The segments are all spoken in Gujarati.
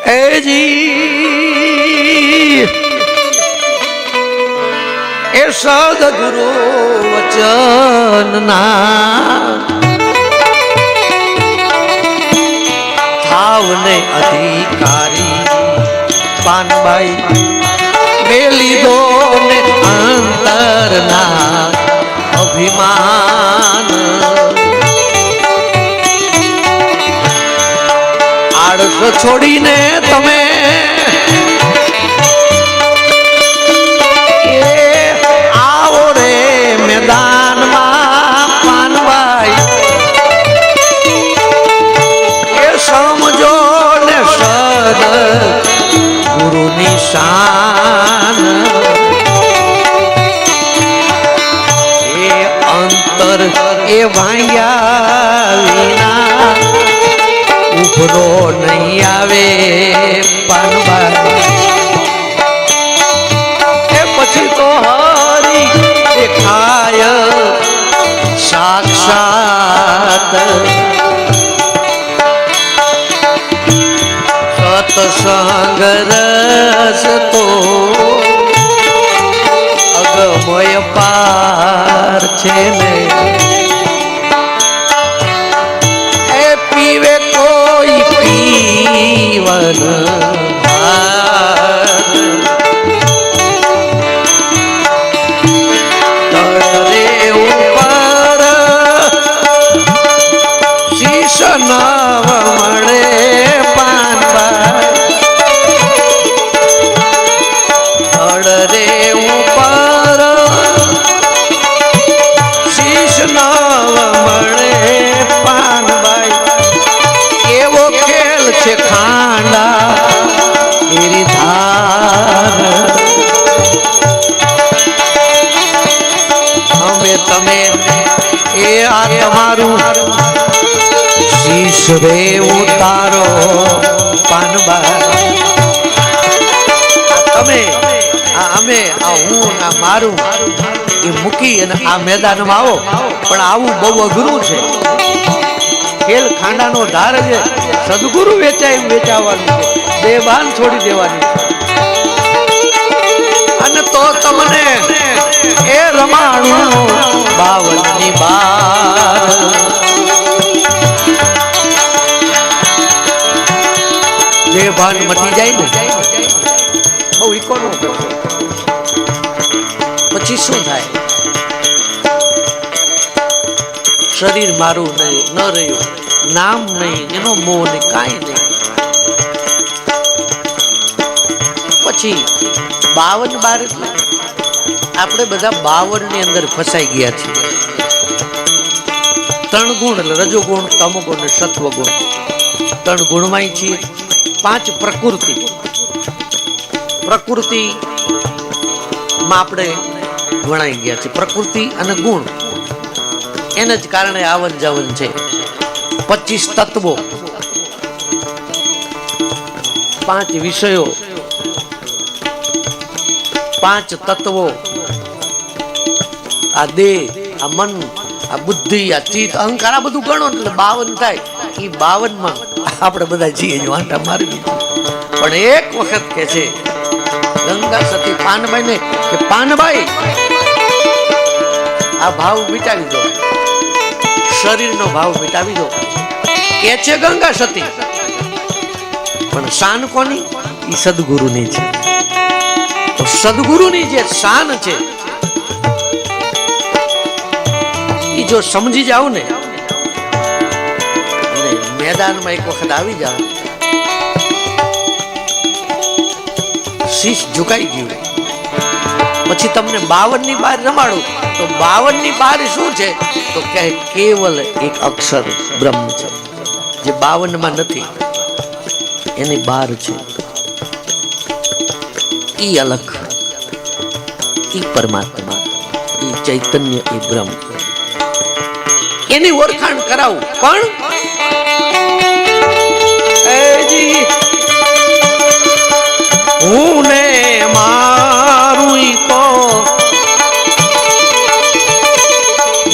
એજી એ સદગુરુ વચનના થાવને અધિકારી પાનબાઈ મેલી દો ને અંતરના અભિમાન આળસ છોડીને તમે આવો રે મેદાનમાં પાનભાઈ એ સમજો ને સદ ગુરુની શાન એ અંતર એ ભાંગ્યા વિના ઉભરો નહીં આવે પાનભાઈ એ પછી તો હરી દેખાય સાક્ષાત સત્સંગ રસ તો અગમય પાર છે ને એ પીવે કોઈ પીવન તળરે ઉપર શીશ નવ મળે તળરે ઉપર શીશ નવ મળે પાનભાઈ એવો ખેલ છે ખાંડા ગિરિધાર અમે તમે એ આ તમારું શીશ રે ઉતારો પાનભાઈ તમે અમે આ હું આ મારું એ મૂકી અને આ મેદાનમાં આવો પણ આવું બહુ અઘરું છે ખેલ ખાંડાનો ધાર છે સદગુરુ વેચાય વેચાવાનું છે બેભાન છોડી દેવાની અને તો તમને એ રમાણું 52ની બાર બેભાન મટી જાય ને બહુ ઇકોનો કરશો પછી શું થાય શરીર મારું નહીં ન રહ્યું નામ નહીં એનો મોહ નહીં કાંઈ નહીં પછી 52 બાર એટલે આપણે બધા 52 ની અંદર ફસાઈ ગયા છીએ 3 ગુણ એટલે રજોગુણ તમોગુણ અને સત્વગુણ 3 ગુણમાં છીએ 5 પ્રકૃતિ માં આપણે વણાઈ ગયા છે પ્રકૃતિ અને ગુણ એને જ કારણે આવન જાવન છે 25 તત્વો 5 વિષયો 5 તત્વો આ દેહ આ મન આ બુદ્ધિ આ ચિત્ત અહંકાર આ બધું ગણો એટલે 52 થાય એ 52 માં આપણે બધા છીએ વાંટા મારવી પણ એક વખત કે છે ગંગા સતી પાનભાઈ ને કે પાનભાઈ આ ભાવ મિટાવી દો શરીરનો ભાવ મિટાવી દો કે છે ગંગા સતી પણ શાન કોની એ સદગુરુની છે તો સદગુરુની જે શાન છે એ જો સમજી જાવ ને અને મેદાનમાં એક વખત આવી જાવ શીશ ઝુકાઈ ગયું પછી તમને 52 ની બાર રમાડું તો 52 ની બાર શું છે તો કે કેવલ એક અક્ષર બ્રહ્મ છે જે 52 માં નથી એની બાર છે ઈ અલખ ઈ પરમાત્મા ઈ ચૈતન્ય ઈ બ્રહ્મ એની ઓળખાણ કરાવું પણ હું ને મારું તો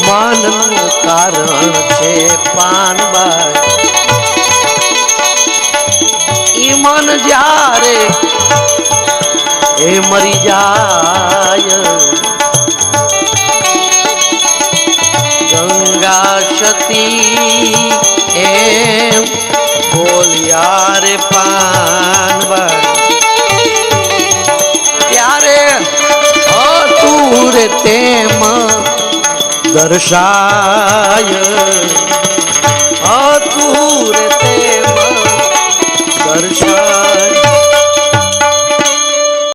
માનનું કારણ છે પાનબાઈ મન જ્યારે એ મરી જાય ગંગા સતી એમ બોલ્યા રે પાનભાઈ ત્યારે હતું રે તેમ દર્શાય હતું રે